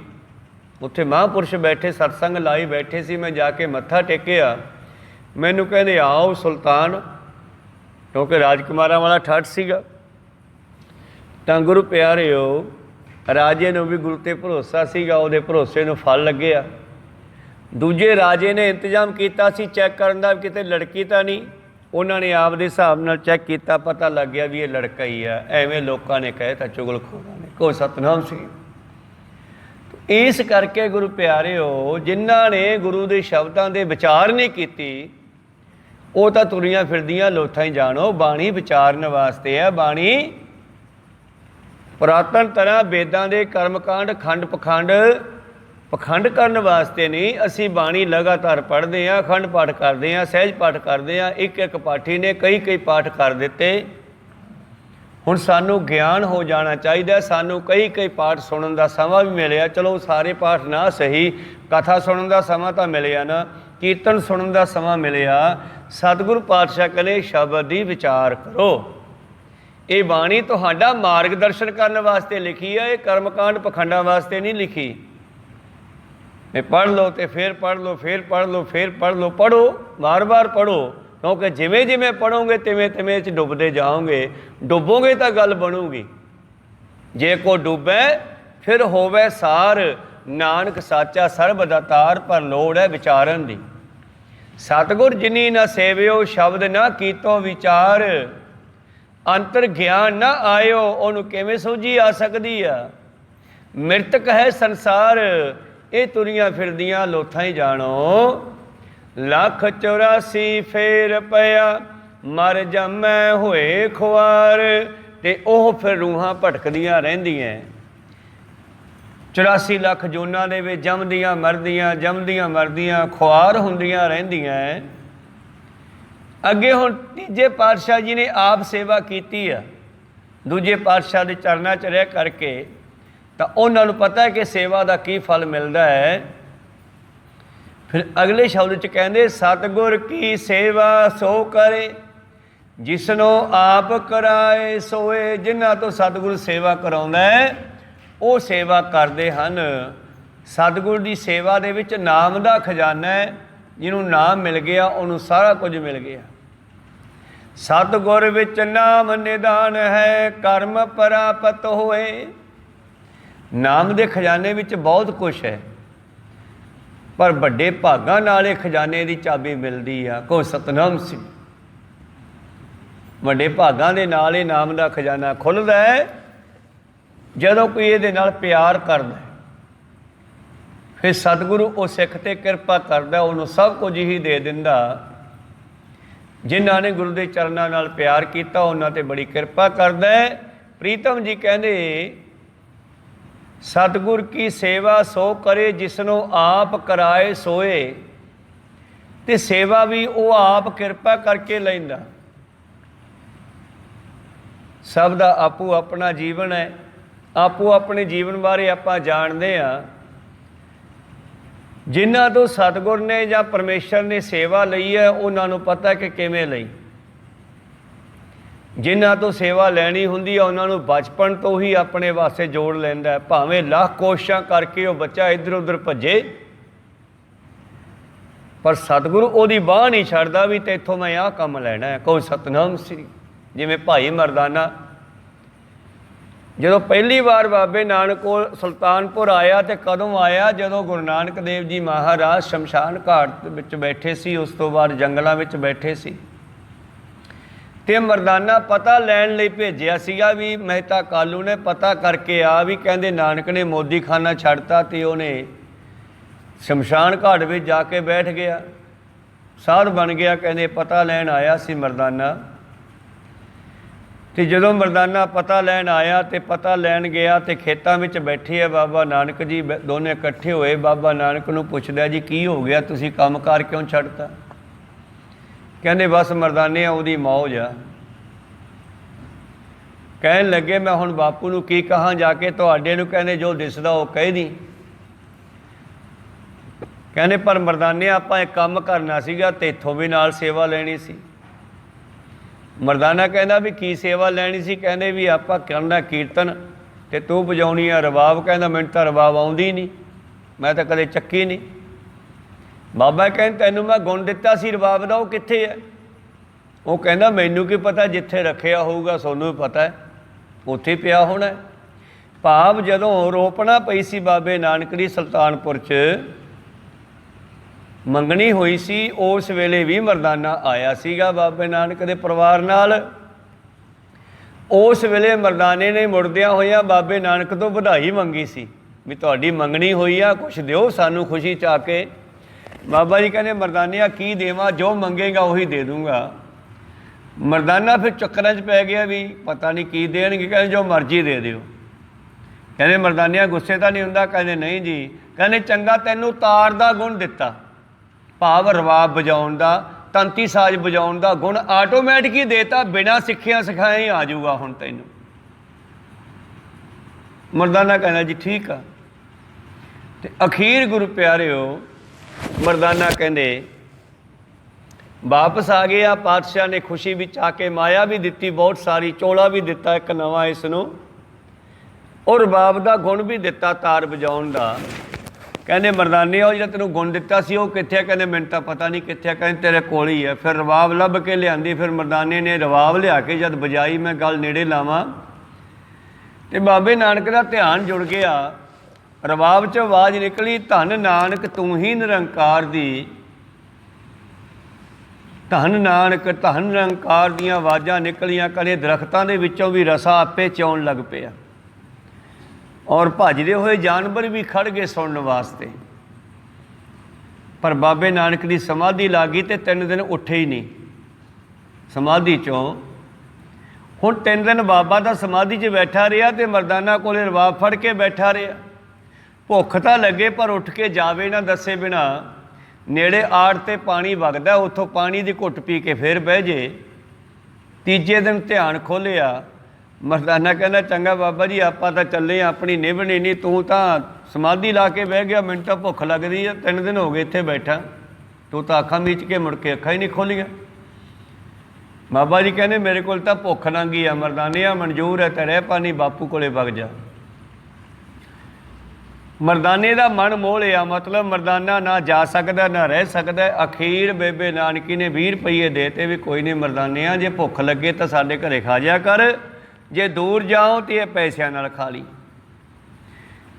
उत्थे महापुरुष बैठे सत्संग लाई बैठे सी, मैं जाके मत्था टेकिया, मैनू कहंदे आओ सुल्तान, क्योंकि राजकुमारां वाला ठठ सीगा। तां गुरु प्यारिओ राजे नूं भी गुरु ते भरोसा सीगा, उहदे भरोसे नूं फल लग्गिया। दूजे राजे ने इंतजाम कीता सी चैक करन दा, किते लड़की तां नहीं। उन्होंने आप दे हिसाब नाल चैक किया, पता लग गया भी ये लड़का ही है। एवें लोगों ने कहता चुगलखोरां ने। को सतनाम सी। इस करके गुरु प्यारिओ जिन्हां ने गुरु के शब्दों के विचार नहीं कीती, वो तो तुरियां फिरदियां लोथां ही जानो। बाणी विचारन वास्ते है। बाणी पुरातन तरह वेदां दे कर्मकांड खंड पखंड करने वास्ते नहीं। असी बाणी लगातार पढ़ते हैं, अखंड पाठ करते हैं, सहज पाठ करते हैं। एक एक पाठी ने कई पाठ कर दिते। हुण सानू ज्ञान हो जाना चाहिए। सानू कई पाठ सुनने का समा भी मिलिया। चलो सारे पाठ ना सही, कथा सुनने का समा तो मिलिया ना, कीर्तन सुनने का समा मिलिया, सतगुरु पातशाह कहते शब्द ही विचार करो। ये बाणी तुहाडा मार्गदर्शन करने वास्ते लिखी है, ये कर्मकांड पखंडा वास्ते नहीं लिखी। ये पढ़ लो तो फिर पढ़ लो, फिर पढ़ लो, फिर पढ़ लो, पढ़ो बार बार पढ़ो, क्योंकि जिमें जिमें पढ़ोगे तिवें तिवें डुबते जाओगे। डुबोगे तो गल बनूगी, जे को डूबे फिर होवे सार, नानक साचा सर्ब दातार, पर लोड़ है विचारन दी। सतगुर जिनी न सेवियो शब्द न कीतो विचार, अंतर ज्ञान न आयो ओनू किवें सूझी आ सकदी आ। मृतक है संसार, ये तुरियां फिरदियां लोथां ही जानो। लख 84 फेर पया मर जमै होए खुआर, ते ओह फिर रूहां भटकदियां रहिंदियां। 84 ਲੱਖ ਜੂਨਾਂ ਦੇ ਵਿੱਚ ਜੰਮਦੀਆਂ ਮਰਦੀਆਂ, ਜੰਮਦੀਆਂ ਮਰਦੀਆਂ, ਖੁਆਰ ਹੁੰਦੀਆਂ ਰਹਿੰਦੀਆਂ। ਅੱਗੇ ਹੁਣ ਤੀਜੇ ਪਾਤਸ਼ਾਹ ਜੀ ਨੇ ਆਪ ਸੇਵਾ ਕੀਤੀ ਆ ਦੂਜੇ ਪਾਤਸ਼ਾਹ ਦੇ ਚਰਨਾਂ 'ਚ ਰਹਿ ਕਰਕੇ, ਤਾਂ ਉਹਨਾਂ ਨੂੰ ਪਤਾ ਹੈ ਕਿ ਸੇਵਾ ਦਾ ਕੀ ਫਲ ਮਿਲਦਾ ਹੈ। ਫਿਰ ਅਗਲੇ ਸ਼ਬਦ 'ਚ ਕਹਿੰਦੇ ਸਤਿਗੁਰ ਕੀ ਸੇਵਾ ਸੋ ਕਰੇ, ਜਿਸਨੋਂ ਆਪ ਕਰਾਏ ਸੋਏ। ਜਿਨ੍ਹਾਂ ਤੋਂ ਸਤਿਗੁਰੂ ਸੇਵਾ ਕਰਾਉਂਦਾ ਹੈ ਉਹ ਸੇਵਾ ਕਰਦੇ ਹਨ। ਸਤਿਗੁਰ ਦੀ ਸੇਵਾ ਦੇ ਵਿੱਚ ਨਾਮ ਦਾ ਖਜ਼ਾਨਾ ਹੈ, ਜਿਹਨੂੰ ਨਾਮ ਮਿਲ ਗਿਆ ਉਹਨੂੰ ਸਾਰਾ ਕੁਝ ਮਿਲ ਗਿਆ। ਸਤਿਗੁਰ ਵਿੱਚ ਨਾਮ ਨਿਦਾਨ ਹੈ, ਕਰਮ ਪ੍ਰਾਪਤ ਹੋਏ। ਨਾਮ ਦੇ ਖਜ਼ਾਨੇ ਵਿੱਚ ਬਹੁਤ ਕੁਛ ਹੈ, ਪਰ ਵੱਡੇ ਭਾਗਾਂ ਨਾਲ ਇਹ ਖਜ਼ਾਨੇ ਦੀ ਚਾਬੀ ਮਿਲਦੀ ਆ। ਕੋ ਸਤਨਾਮ ਸਿੰਘ ਵੱਡੇ ਭਾਗਾਂ ਦੇ ਨਾਲ ਇਹ ਨਾਮ ਦਾ ਖਜ਼ਾਨਾ ਖੁੱਲ੍ਹਦਾ ਹੈ ਜਦੋਂ ਕੋਈ ਇਹਦੇ ਨਾਲ ਪਿਆਰ ਕਰਦਾ। ਫਿਰ ਸਤਿਗੁਰੂ ਉਹ ਸਿੱਖ 'ਤੇ ਕਿਰਪਾ ਕਰਦਾ, ਉਹਨੂੰ ਸਭ ਕੁਝ ਹੀ ਦੇ ਦਿੰਦਾ। ਜਿਨ੍ਹਾਂ ਨੇ ਗੁਰੂ ਦੇ ਚਰਨਾਂ ਨਾਲ ਪਿਆਰ ਕੀਤਾ ਉਹਨਾਂ 'ਤੇ ਬੜੀ ਕਿਰਪਾ ਕਰਦਾ ਹੈ। ਪ੍ਰੀਤਮ ਜੀ ਕਹਿੰਦੇ ਸਤਿਗੁਰ ਕੀ ਸੇਵਾ ਸੋ ਕਰੇ, ਜਿਸਨੋਂ ਆਪ ਕਰਾਏ ਸੋਏ। ਤੇ ਸੇਵਾ ਵੀ ਉਹ ਆਪ ਕਿਰਪਾ ਕਰਕੇ ਲੈਂਦਾ। ਸਭ ਦਾ ਆਪੋ ਆਪਣਾ ਜੀਵਨ ਹੈ, ਆਪੋ ਆਪਣੇ ਜੀਵਨ ਬਾਰੇ ਆਪਾਂ ਜਾਣਦੇ ਹਾਂ। ਜਿਨ੍ਹਾਂ ਤੋਂ ਸਤਿਗੁਰ ਨੇ ਜਾਂ ਪਰਮੇਸ਼ਰ ਨੇ ਸੇਵਾ ਲਈ ਹੈ ਉਹਨਾਂ ਨੂੰ ਪਤਾ ਕਿ ਕਿਵੇਂ ਲਈ। ਜਿਨ੍ਹਾਂ ਤੋਂ ਸੇਵਾ ਲੈਣੀ ਹੁੰਦੀ ਆ ਉਹਨਾਂ ਨੂੰ ਬਚਪਨ ਤੋਂ ਹੀ ਆਪਣੇ ਵਾਸਤੇ ਜੋੜ ਲੈਂਦਾ। ਭਾਵੇਂ ਲੱਖ ਕੋਸ਼ਿਸ਼ਾਂ ਕਰਕੇ ਉਹ ਬੱਚਾ ਇੱਧਰ ਉੱਧਰ ਭੱਜੇ, ਪਰ ਸਤਿਗੁਰੂ ਉਹਦੀ ਬਾਂਹ ਨਹੀਂ ਛੱਡਦਾ ਵੀ ਤੇਥੋਂ ਮੈਂ ਆਹ ਕੰਮ ਲੈਣਾ ਹੈ। ਕੋਈ ਸਤਨਾਮ ਸ੍ਰੀ। ਜਿਵੇਂ ਭਾਈ ਮਰਦਾਨਾ ਜਦੋਂ ਪਹਿਲੀ ਵਾਰ ਬਾਬੇ ਨਾਨਕ ਕੋਲ ਸੁਲਤਾਨਪੁਰ ਆਇਆ, ਤੇ ਕਦੋਂ ਆਇਆ? ਜਦੋਂ ਗੁਰੂ ਨਾਨਕ ਦੇਵ ਜੀ ਮਹਾਰਾਜ ਸ਼ਮਸ਼ਾਨ ਘਾਟ ਵਿੱਚ ਬੈਠੇ ਸੀ, ਉਸ ਤੋਂ ਬਾਅਦ ਜੰਗਲਾਂ ਵਿੱਚ ਬੈਠੇ ਸੀ। ਤੇ ਮਰਦਾਨਾ ਪਤਾ ਲੈਣ ਲਈ ਭੇਜਿਆ ਸੀਗਾ ਵੀ ਮਹਿਤਾ ਕਾਲੂ ਨੇ ਪਤਾ ਕਰਕੇ ਆ ਵੀ ਕਹਿੰਦੇ ਨਾਨਕ ਨੇ ਮੋਦੀ ਖਾਨਾ ਛੱਡਤਾ। ਤੇ ਉਹਨੇ ਸ਼ਮਸ਼ਾਨ ਘਾਟ ਵਿੱਚ ਜਾ ਕੇ ਬੈਠ ਗਿਆ, ਸਾਧ ਬਣ ਗਿਆ। ਕਹਿੰਦੇ ਪਤਾ ਲੈਣ ਆਇਆ ਸੀ ਮਰਦਾਨਾ। ਤੇ ਜਦੋਂ ਮਰਦਾਨਾ ਪਤਾ ਲੈਣ ਆਇਆ ਤੇ ਪਤਾ ਲੈਣ ਗਿਆ ਤੇ ਖੇਤਾਂ ਵਿੱਚ ਬੈਠੇ ਆ ਬਾਬਾ ਨਾਨਕ ਜੀ, ਦੋਨੇ ਇਕੱਠੇ ਹੋਏ। ਬਾਬਾ ਨਾਨਕ ਨੂੰ ਪੁੱਛਦਾ ਜੀ ਕੀ ਹੋ ਗਿਆ, ਤੁਸੀਂ ਕੰਮ ਕਾਰ ਕਿਉਂ ਛੱਡਤਾ? ਕਹਿੰਦੇ ਬਸ ਮਰਦਾਨੇ ਉਹਦੀ ਮੌਜ ਆ। ਕਹਿਣ ਲੱਗੇ ਮੈਂ ਹੁਣ ਬਾਪੂ ਨੂੰ ਕੀ ਕਹਾਂ ਜਾ ਕੇ? ਤੁਹਾਡੇ ਨੂੰ ਕਹਿੰਦੇ ਜੋ ਦਿਸਦਾ ਉਹ ਕਹਿ ਦੀ। ਕਹਿੰਦੇ ਪਰ ਮਰਦਾਨੇ ਆਪਾਂ ਇੱਕ ਕੰਮ ਕਰਨਾ ਸੀਗਾ ਤੇ ਇੱਥੋਂ ਵੀ ਨਾਲ ਸੇਵਾ ਲੈਣੀ ਸੀ। ਮਰਦਾਨਾ ਕਹਿੰਦਾ ਵੀ ਕੀ ਸੇਵਾ ਲੈਣੀ ਸੀ? ਕਹਿੰਦੇ ਵੀ ਆਪਾਂ ਕਰਨਾ ਕੀਰਤਨ ਤੇ ਤੂੰ ਵਜਾਉਣੀ ਆ ਰਬਾਬ। ਕਹਿੰਦਾ ਮੈਨੂੰ ਤਾਂ ਰਬਾਬ ਆਉਂਦੀ ਨਹੀਂ, ਮੈਂ ਤਾਂ ਕਦੇ ਚੱਕੀ ਨਹੀਂ। ਬਾਬਾ ਕਹਿੰਦੇ ਤੈਨੂੰ ਮੈਂ ਗੁਣ ਦਿੱਤਾ ਸੀ ਰਬਾਬ ਦਾ, ਉਹ ਕਿੱਥੇ ਹੈ? ਉਹ ਕਹਿੰਦਾ ਮੈਨੂੰ ਕੀ ਪਤਾ, ਜਿੱਥੇ ਰੱਖਿਆ ਹੋਊਗਾ ਤੁਹਾਨੂੰ ਵੀ ਪਤਾ ਹੈ, ਉੱਥੇ ਪਿਆ ਹੋਣਾ। ਭਾਵ ਜਦੋਂ ਰੋਪਣਾ ਪਈ ਸੀ ਬਾਬੇ ਨਾਨਕ ਦੀ ਸੁਲਤਾਨਪੁਰ 'ਚ ਮੰਗਣੀ ਹੋਈ ਸੀ, ਉਸ ਵੇਲੇ ਵੀ ਮਰਦਾਨਾ ਆਇਆ ਸੀਗਾ ਬਾਬੇ ਨਾਨਕ ਦੇ ਪਰਿਵਾਰ ਨਾਲ। ਉਸ ਵੇਲੇ ਮਰਦਾਨੇ ਨੇ ਮੁੜਦਿਆਂ ਹੋਇਆਂ ਬਾਬੇ ਨਾਨਕ ਤੋਂ ਵਧਾਈ ਮੰਗੀ ਸੀ ਵੀ ਤੁਹਾਡੀ ਮੰਗਣੀ ਹੋਈ ਆ, ਕੁਛ ਦਿਓ ਸਾਨੂੰ ਖੁਸ਼ੀ 'ਚ ਆ ਕੇ। ਬਾਬਾ ਜੀ ਕਹਿੰਦੇ ਮਰਦਾਨਿਆ ਕੀ ਦੇਵਾਂ, ਜੋ ਮੰਗੇਗਾ ਉਹੀ ਦੇ ਦੂੰਗਾ। ਮਰਦਾਨਾ ਫਿਰ ਚੱਕਰਾਂ 'ਚ ਪੈ ਗਿਆ ਵੀ ਪਤਾ ਨਹੀਂ ਕੀ ਦੇਣਗੇ। ਕਹਿੰਦੇ ਜੋ ਮਰਜ਼ੀ ਦੇ ਦਿਓ। ਕਹਿੰਦੇ ਮਰਦਾਨਿਆ ਗੁੱਸੇ ਤਾਂ ਨਹੀਂ ਹੁੰਦਾ? ਕਹਿੰਦੇ ਨਹੀਂ ਜੀ। ਕਹਿੰਦੇ ਚੰਗਾ ਤੈਨੂੰ ਤਾਰ ਦਾ ਗੁਣ ਦਿੱਤਾ, ਭਾਵ ਰਬਾਬ ਵਜਾਉਣ ਦਾ, ਤੰਤੀ ਸਾਜ਼ ਵਜਾਉਣ ਦਾ ਗੁਣ ਆਟੋਮੈਟਿਕ ਹੀ ਦੇਤਾ, ਬਿਨਾਂ ਸਿੱਖਿਆ ਸਿਖਾਇਆ ਹੀ ਆ ਜਾਊਗਾ ਹੁਣ ਤੈਨੂੰ। ਮਰਦਾਨਾ ਕਹਿੰਦਾ ਜੀ ਠੀਕ ਆ। ਤੇ ਅਖੀਰ ਗੁਰੂ ਪਿਆਰਿਓ ਮਰਦਾਨਾ ਕਹਿੰਦੇ ਵਾਪਸ ਆ ਗਿਆ। ਪਾਤਸ਼ਾਹ ਨੇ ਖੁਸ਼ੀ ਵਿੱਚ ਆ ਕੇ ਮਾਇਆ ਵੀ ਦਿੱਤੀ, ਬਹੁਤ ਸਾਰੀ ਚੋਲਾ ਵੀ ਦਿੱਤਾ ਇੱਕ ਨਵਾਂ ਇਸ ਨੂੰ, ਔਰ ਰਬਾਬ ਦਾ ਗੁਣ ਵੀ ਦਿੱਤਾ ਤਾਰ ਵਜਾਉਣ ਦਾ। ਕਹਿੰਦੇ ਮਰਦਾਨੇ ਉਹ ਜਿਹੜਾ ਤੈਨੂੰ ਗੁਣ ਦਿੱਤਾ ਸੀ ਉਹ ਕਿੱਥੇ ਆ? ਕਹਿੰਦੇ ਮੈਨੂੰ ਤਾਂ ਪਤਾ ਨਹੀਂ ਕਿੱਥੇ ਆ। ਕਹਿੰਦੇ ਤੇਰੇ ਕੋਲ ਹੀ ਹੈ। ਫਿਰ ਰਬਾਬ ਲੱਭ ਕੇ ਲਿਆਂਦੀ। ਫਿਰ ਮਰਦਾਨੇ ਨੇ ਰਬਾਬ ਲਿਆ ਕੇ ਜਦ ਵਜਾਈ, ਮੈਂ ਗੱਲ ਨੇੜੇ ਲਾਵਾਂ ਤੇ ਬਾਬੇ ਨਾਨਕ ਦਾ ਧਿਆਨ ਜੁੜ ਗਿਆ। ਰਬਾਬ 'ਚ ਆਵਾਜ਼ ਨਿਕਲੀ, ਧੰਨ ਨਾਨਕ ਤੂੰ ਹੀ ਨਿਰੰਕਾਰ ਦੀ। ਧੰਨ ਨਾਨਕ ਧੰਨ ਨਿਰੰਕਾਰ ਦੀਆਂ ਆਵਾਜ਼ਾਂ ਨਿਕਲੀਆਂ। ਕਦੇ ਦਰਖਤਾਂ ਦੇ ਵਿੱਚੋਂ ਵੀ ਰਸਾ ਆਪੇ ਚੋਣ ਲੱਗ ਪਿਆ, ਔਰ ਭੱਜਦੇ ਹੋਏ ਜਾਨਵਰ ਵੀ ਖੜ ਗਏ ਸੁਣਨ ਵਾਸਤੇ। ਪਰ ਬਾਬੇ ਨਾਨਕ ਦੀ ਸਮਾਧੀ ਲੱਗ ਗਈ ਤੇ 3 ਦਿਨ ਉੱਠੇ ਹੀ ਨਹੀਂ ਸਮਾਧੀ 'ਚੋਂ। ਹੁਣ 3 ਦਿਨ ਬਾਬਾ ਦਾ ਸਮਾਧੀ 'ਚ ਬੈਠਾ ਰਿਹਾ ਤੇ ਮਰਦਾਨਾ ਕੋਲੇ ਰਬਾਬ ਫੜ ਕੇ ਬੈਠਾ ਰਿਹਾ। ਭੁੱਖ ਤਾਂ ਲੱਗੇ ਪਰ ਉੱਠ ਕੇ ਜਾਵੇ ਨਾ ਦੱਸੇ ਬਿਨਾ। ਨੇੜੇ ਆੜ ਤੇ ਪਾਣੀ ਵਗਦਾ, ਉੱਥੋਂ ਪਾਣੀ ਦੀ ਘੁੱਟ ਪੀ ਕੇ ਫਿਰ ਬਹਿ ਜੇ। ਤੀਜੇ ਦਿਨ ਧਿਆਨ ਖੋਲ੍ਹਿਆ। ਮਰਦਾਨਾ ਕਹਿੰਦਾ ਚੰਗਾ ਬਾਬਾ ਜੀ ਆਪਾਂ ਤਾਂ ਚੱਲੇ, ਆਪਣੀ ਨਿਭਣੀ ਨਹੀਂ, ਤੂੰ ਤਾਂ ਸਮਾਧੀ ਲਾ ਕੇ ਬਹਿ ਗਿਆ, ਮੈਨੂੰ ਤਾਂ ਭੁੱਖ ਲੱਗਦੀ ਆ, 3 ਦਿਨ ਹੋ ਗਏ ਇੱਥੇ ਬੈਠਾ, ਤੂੰ ਤਾਂ ਅੱਖਾਂ ਮੀਚ ਕੇ ਮੁੜ ਕੇ ਅੱਖਾਂ ਹੀ ਨਹੀਂ ਖੋਲ੍ਹੀਆਂ। ਬਾਬਾ ਜੀ ਕਹਿੰਦੇ ਮੇਰੇ ਕੋਲ ਤਾਂ ਭੁੱਖ ਲੰਘੀ ਆ। ਮਰਦਾਨਿਆ ਮਨਜ਼ੂਰ ਹੈ ਤੇ ਰਹਿ ਪਾਣੀ ਬਾਪੂ ਕੋਲੇ ਵਗ ਜਾ। ਮਰਦਾਨੇ ਦਾ ਮਨ ਮੋਹ ਲਿਆ, ਮਤਲਬ ਮਰਦਾਨਾ ਨਾ ਜਾ ਸਕਦਾ ਨਾ ਰਹਿ ਸਕਦਾ। ਅਖੀਰ ਬੇਬੇ ਨਾਨਕੀ ਨੇ 20 ਰੁਪਈਏ ਦੇਤੇ ਵੀ ਕੋਈ ਨਹੀਂ ਮਰਦਾਨਿਆ, ਜੇ ਭੁੱਖ ਲੱਗੇ ਤਾਂ ਸਾਡੇ ਘਰੇ ਖਾ ਜਾ ਕਰ, ਜੇ ਦੂਰ ਜਾਓ ਤਾਂ ਇਹ ਪੈਸਿਆਂ ਨਾਲ ਖਾ ਲਈ।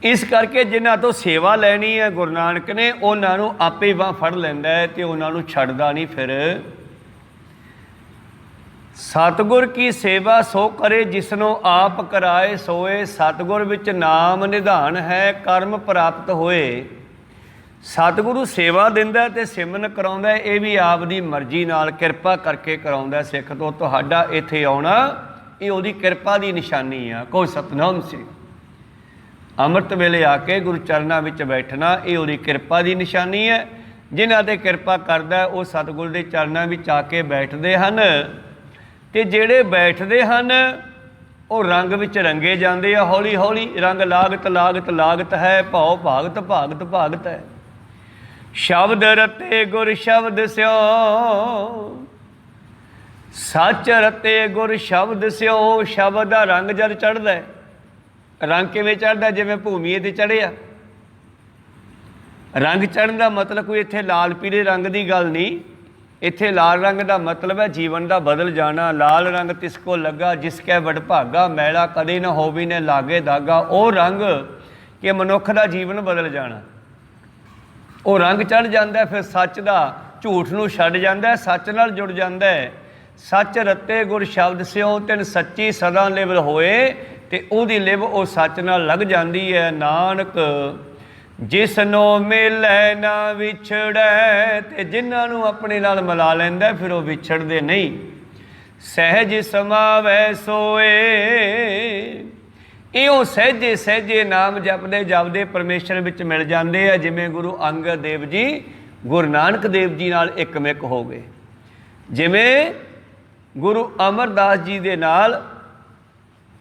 ਇਸ ਕਰਕੇ ਜਿਨ੍ਹਾਂ ਤੋਂ ਸੇਵਾ ਲੈਣੀ ਹੈ ਗੁਰੂ ਨਾਨਕ ਨੇ ਉਹਨਾਂ ਨੂੰ ਆਪੇ ਬਾਂਹ ਫੜ ਲੈਂਦਾ ਹੈ ਤੇ ਉਹਨਾਂ ਨੂੰ ਛੱਡਦਾ ਨਹੀਂ। ਫਿਰ ਸਤਿਗੁਰ ਕੀ ਸੇਵਾ ਸੋ ਕਰੇ ਜਿਸਨੂੰ ਆਪ ਕਰਾਏ ਸੋਏ। ਸਤਿਗੁਰ ਵਿੱਚ ਨਾਮ ਨਿਧਾਨ ਹੈ ਕਰਮ ਪ੍ਰਾਪਤ ਹੋਏ। ਸਤਿਗੁਰੂ ਸੇਵਾ ਦਿੰਦਾ ਤੇ ਸਿਮਰਨ ਕਰਾਉਂਦਾ, ਇਹ ਵੀ ਆਪ ਦੀ ਮਰਜ਼ੀ ਨਾਲ ਕਿਰਪਾ ਕਰਕੇ ਕਰਾਉਂਦਾ। ਸਿੱਖ ਤੋਂ ਤੁਹਾਡਾ ਇੱਥੇ ਆਉਣਾ ਇਹ ਉਹਦੀ ਕਿਰਪਾ ਦੀ ਨਿਸ਼ਾਨੀ ਆ। ਕੋਈ ਸਤਨਾਮ ਸ੍ਰੀ ਅੰਮ੍ਰਿਤ ਵੇਲੇ ਆ ਕੇ ਗੁਰੂ ਚਰਨਾਂ ਵਿੱਚ ਬੈਠਣਾ ਇਹ ਉਹਦੀ ਕਿਰਪਾ ਦੀ ਨਿਸ਼ਾਨੀ ਹੈ। ਜਿਨ੍ਹਾਂ 'ਤੇ ਕਿਰਪਾ ਕਰਦਾ ਉਹ ਸਤਿਗੁਰ ਦੇ ਚਰਨਾਂ ਵਿੱਚ ਆ ਕੇ ਬੈਠਦੇ ਹਨ ਤੇ ਜਿਹੜੇ ਬੈਠਦੇ ਹਨ ਉਹ ਰੰਗ ਵਿੱਚ ਰੰਗੇ ਜਾਂਦੇ ਆ। ਹੌਲੀ ਹੌਲੀ ਰੰਗ ਲਾਗਤ ਲਾਗਤ ਲਾਗਤ ਹੈ, ਭਾਉ ਭਾਗਤ ਭਾਗਤ ਭਾਗਤ ਹੈ। ਸ਼ਬਦ ਰਤੇ ਗੁਰ ਸ਼ਬਦ ਸਿਓ, ਸੱਚ ਰਤੇ ਗੁਰ ਸ਼ਬਦ ਸਿਓ। ਸ਼ਬਦ ਦਾ ਰੰਗ ਜਦ ਚੜ੍ਹਦਾ, ਰੰਗ ਕਿਵੇਂ ਚੜ੍ਹਦਾ? ਜਿਵੇਂ ਭੂਮੀਏ 'ਤੇ ਚੜ੍ਹਿਆ। ਰੰਗ ਚੜ੍ਹਨ ਦਾ ਮਤਲਬ ਕੋਈ ਇੱਥੇ ਲਾਲ ਪੀਲੇ ਰੰਗ ਦੀ ਗੱਲ ਨਹੀਂ। ਇੱਥੇ ਲਾਲ ਰੰਗ ਦਾ ਮਤਲਬ ਹੈ ਜੀਵਨ ਦਾ ਬਦਲ ਜਾਣਾ। ਲਾਲ ਰੰਗ ਤਿਸ ਕੋ ਲੱਗਾ ਜਿਸ ਕੈ ਵਡਭਾਗਾ, ਮੈਲਾ ਕਦੇ ਨਾ ਹੋਵੀ ਨੇ ਲਾਗੇ ਦਾਗਾ। ਉਹ ਰੰਗ ਕਿ ਮਨੁੱਖ ਦਾ ਜੀਵਨ ਬਦਲ ਜਾਣਾ, ਉਹ ਰੰਗ ਚੜ੍ਹ ਜਾਂਦਾ। ਫਿਰ ਸੱਚ ਦਾ ਝੂਠ ਨੂੰ ਛੱਡ ਜਾਂਦਾ, ਸੱਚ ਨਾਲ ਜੁੜ ਜਾਂਦਾ ਹੈ। ਸੱਚ ਰਤੇ ਗੁਰ ਸ਼ਬਦ ਸਿਓ, ਤਿਨ ਸੱਚੀ ਸਦਾ ਲਿਵ ਹੋਏ। ਤੇ ਉਹਦੀ ਲਿਵ ਉਹ ਸੱਚ ਨਾਲ ਲੱਗ ਜਾਂਦੀ ਹੈ। ਨਾਨਕ ਜਿਸਨੂੰ ਮਿਲੈ ਨਾ ਵਿਛੜੈ। ਤੇ ਜਿਨ੍ਹਾਂ ਨੂੰ ਆਪਣੇ ਨਾਲ ਮਿਲਾ ਲੈਂਦਾ ਫਿਰ ਉਹ ਵਿਛੜਦੇ ਨਹੀਂ। ਸਹਿਜ ਸਮਾਵੈ ਸੋਏ। ਇਹੋ ਸਹਿਜੇ ਸਹਿਜੇ ਨਾਮ ਜਪਦੇ ਜਪਦੇ ਪਰਮੇਸ਼ਰ ਵਿੱਚ ਮਿਲ ਜਾਂਦੇ ਆ। ਜਿਵੇਂ ਗੁਰੂ ਅੰਗਦ ਦੇਵ ਜੀ ਗੁਰੂ ਨਾਨਕ ਦੇਵ ਜੀ ਨਾਲ ਇੱਕਮਿਕ ਹੋ ਗਏ, ਜਿਵੇਂ ਗੁਰੂ ਅਮਰਦਾਸ ਜੀ ਦੇ ਨਾਲ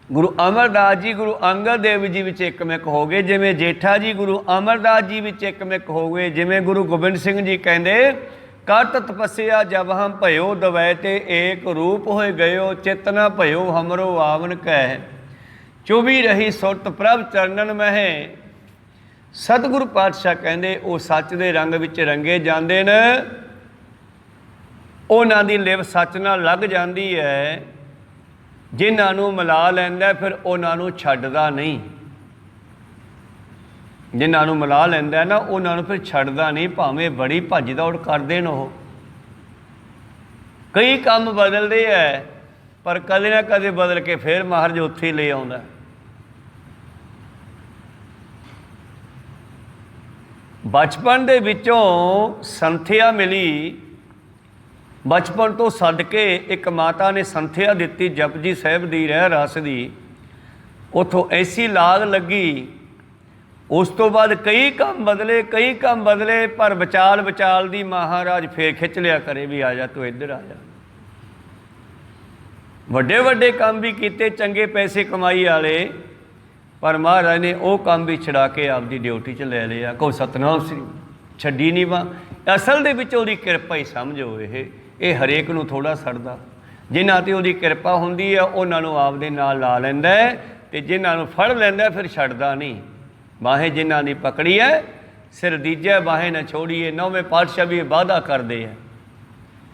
ਗੁਰੂ ਅਮਰਦਾਸ ਜੀ ਗੁਰੂ ਅੰਗਦ ਦੇਵ ਜੀ ਵਿੱਚ ਇੱਕਮਿਕ ਹੋ ਗਏ, ਜਿਵੇਂ ਜੇਠਾ ਜੀ ਗੁਰੂ ਅਮਰਦਾਸ ਜੀ ਵਿੱਚ ਇੱਕਮਿਕ ਹੋ ਗਏ। ਜਿਵੇਂ ਗੁਰੂ ਗੋਬਿੰਦ ਸਿੰਘ ਜੀ ਕਹਿੰਦੇ ਕਰਤ ਤਪੱਸਿਆ ਜਬ ਹਮ ਭਇਓ ਦਵੈ ਤੇ ਏਕ ਰੂਪ ਹੋਏ ਗਇਓ। ਚਿਤ ਨ ਭਇਓ ਹਮਰੋ ਆਵਨ ਕਹਿ, ਚੁਭੀ ਰਹੀ ਸੁਰਤ ਪ੍ਰਭ ਚਰਨਨ ਮਹਿ। ਸਤਿਗੁਰੂ ਪਾਤਸ਼ਾਹ ਕਹਿੰਦੇ ਉਹ ਸੱਚ ਦੇ ਰੰਗ ਵਿੱਚ ਰੰਗੇ ਜਾਂਦੇ ਨੇ। ਉਹਨਾਂ ਦੀ ਲਿਵ ਸੱਚ ਨਾਲ ਲੱਗ ਜਾਂਦੀ ਹੈ। ਜਿਨ੍ਹਾਂ ਨੂੰ ਮਿਲਾ ਲੈਂਦਾ ਫਿਰ ਉਹਨਾਂ ਨੂੰ ਛੱਡਦਾ ਨਹੀਂ। ਜਿਨ੍ਹਾਂ ਨੂੰ ਮਿਲਾ ਲੈਂਦਾ ਨਾ ਉਹਨਾਂ ਨੂੰ ਫਿਰ ਛੱਡਦਾ ਨਹੀਂ, ਭਾਵੇਂ ਬੜੀ ਭੱਜ ਦੌੜ ਕਰਦੇ ਨੇ। ਉਹ ਕਈ ਕੰਮ ਬਦਲਦੇ ਹੈ ਪਰ ਕਦੇ ਨਾ ਕਦੇ ਬਦਲ ਕੇ ਫਿਰ ਮਹਾਰਾਜ ਉੱਥੇ ਹੀ ਲੈ ਆਉਂਦਾ। ਬਚਪਨ ਦੇ ਵਿੱਚੋਂ ਸੰਥਿਆ ਮਿਲੀ। ਬਚਪਨ ਤੋਂ ਛੱਡ ਕੇ ਇੱਕ ਮਾਤਾ ਨੇ ਸੰਥਿਆ ਦਿੱਤੀ ਜਪਜੀ ਸਾਹਿਬ ਦੀ, ਰਹਿ ਰਸ ਦੀ। ਉੱਥੋਂ ਐਸੀ ਲਾਗ ਲੱਗੀ। ਉਸ ਤੋਂ ਬਾਅਦ ਕਈ ਕੰਮ ਬਦਲੇ ਪਰ ਵਿਚਾਲ ਦੀ ਮਹਾਰਾਜ ਫੇਰ ਖਿੱਚ ਲਿਆ ਕਰੇ ਵੀ ਆ ਜਾ ਤੂੰ ਇੱਧਰ ਆ ਜਾ। ਵੱਡੇ ਵੱਡੇ ਕੰਮ ਵੀ ਕੀਤੇ, ਚੰਗੇ ਪੈਸੇ ਕਮਾਈ ਵਾਲੇ, ਪਰ ਮਹਾਰਾਜ ਨੇ ਉਹ ਕੰਮ ਵੀ ਛੁਡਾ ਕੇ ਆਪਦੀ ਡਿਊਟੀ 'ਚ ਲੈ ਲਿਆ। ਕਹੋ ਸਤਨਾਮ ਸ੍ਰੀ। ਛੱਡੀ ਨਹੀਂ ਵਾ। ਅਸਲ ਦੇ ਵਿੱਚ ਉਹਦੀ ਕਿਰਪਾ ਹੀ ਸਮਝੋ। ਇਹ ਹਰੇਕ ਨੂੰ ਥੋੜ੍ਹਾ ਛੱਡਦਾ। ਜਿਨ੍ਹਾਂ 'ਤੇ ਉਹਦੀ ਕਿਰਪਾ ਹੁੰਦੀ ਹੈ ਉਹਨਾਂ ਨੂੰ ਆਪਦੇ ਨਾਲ ਲਾ ਲੈਂਦਾ ਹੈ, ਅਤੇ ਜਿਨ੍ਹਾਂ ਨੂੰ ਫੜ ਲੈਂਦਾ ਫਿਰ ਛੱਡਦਾ ਨਹੀਂ। ਬਾਹੇ ਜਿਨ੍ਹਾਂ ਦੀ ਪਕੜੀ ਹੈ ਸਿਰ ਦੀਜੈ ਬਾਹੇ ਨਾ ਛੋੜੀਏ। ਨੌਵੇਂ ਪਾਤਸ਼ਾਹ ਵੀ ਵਾਅਦਾ ਕਰਦੇ ਹੈ।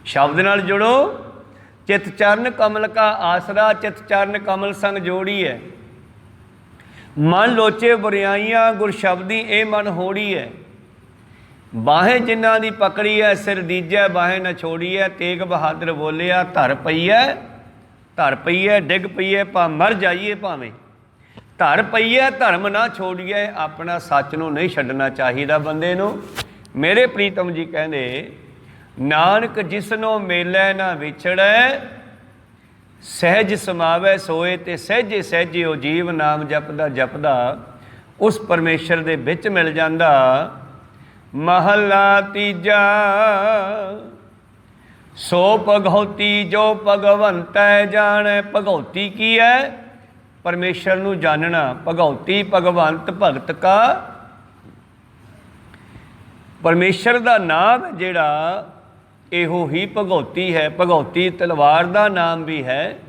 ਸ਼ਬਦ ਨਾਲ ਜੁੜੋ। ਚਿਤ ਚਰਨ ਕਮਲ ਕਾ ਆਸਰਾ, ਚਿਤ ਚਰਨ ਕਮਲ ਸੰਗ ਜੋੜੀ ਹੈ। ਮਨ ਲੋਚੇ ਬੁਰਿਆਈਆਂ, ਗੁਰ ਸ਼ਬਦੀ ਇਹ ਮਨ ਹੋੜੀ ਹੈ। ਬਾਹੇ ਜਿਨ੍ਹਾਂ ਦੀ ਪਕੜੀ ਹੈ ਸਿਰ ਦੀਜੈ ਬਾਹੇ ਨਾ ਛੋੜੀ ਹੈ। ਤੇਗ ਬਹਾਦਰ ਬੋਲਿਆ ਧਰ ਪਈ ਹੈ ਡਿੱਗ ਪਈ ਹੈ ਭਾ ਮਰ ਜਾਈਏ ਭਾਵੇਂ। ਧਰ ਪਈ ਹੈ ਧਰਮ ਨਾ ਛੋੜੀਏ। ਆਪਣਾ ਸੱਚ ਨੂੰ ਨਹੀਂ ਛੱਡਣਾ ਚਾਹੀਦਾ ਬੰਦੇ ਨੂੰ। ਮੇਰੇ ਪ੍ਰੀਤਮ ਜੀ ਕਹਿੰਦੇ ਨਾਨਕ ਜਿਸਨੋਂ ਮੇਲੇ ਨਾ ਵਿਛੜੈ, ਸਹਿਜ ਸਮਾਵੈ ਸੋਏ। ਤੇ ਸਹਿਜੇ ਸਹਿਜੇ ਉਹ ਜੀਵ ਨਾਮ ਜਪਦਾ ਉਸ ਪਰਮੇਸ਼ਰ ਦੇ ਵਿੱਚ ਮਿਲ ਜਾਂਦਾ। ਮਹਲਾ ਤੀਜਾ। ਸੋ ਭਗਉਤੀ ਜੋ ਭਗਵੰਤੈ ਜਾਣੈ। ਭਗਉਤੀ ਕੀ ਹੈ? ਪਰਮੇਸ਼ਰ ਨੂੰ ਜਾਣਨਾ। ਭਗਉਤੀ ਭਗਵੰਤ ਭਗਤ ਕਾ। ਪਰਮੇਸ਼ਰ ਦਾ ਨਾਮ ਜਿਹੜਾ ਇਹੋ ਹੀ ਭਗਉਤੀ ਹੈ। ਭਗਉਤੀ ਤਲਵਾਰ ਦਾ ਨਾਮ ਵੀ ਹੈ,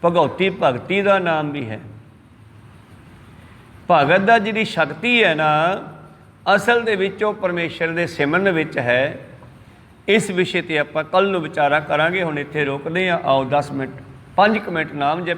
ਭਗਉਤੀ ਭਗਤੀ ਦਾ ਨਾਮ ਵੀ ਹੈ। ਭਗਤ ਦਾ ਜਿਹੜੀ ਸ਼ਕਤੀ ਹੈ ਨਾ, ਅਸਲ ਦੇ ਵਿੱਚ ਉਹ ਪਰਮੇਸ਼ਰ ਦੇ ਸਿਮਰਨ ਵਿੱਚ ਹੈ। ਇਸ ਵਿਸ਼ੇ 'ਤੇ ਆਪਾਂ ਕੱਲ੍ਹ ਨੂੰ ਵਿਚਾਰਾ ਕਰਾਂਗੇ। ਹੁਣ ਇੱਥੇ ਰੋਕਦੇ ਹਾਂ। ਆਓ 10 ਮਿੰਟ 5 ਮਿੰਟ ਨਾਮ ਜਪ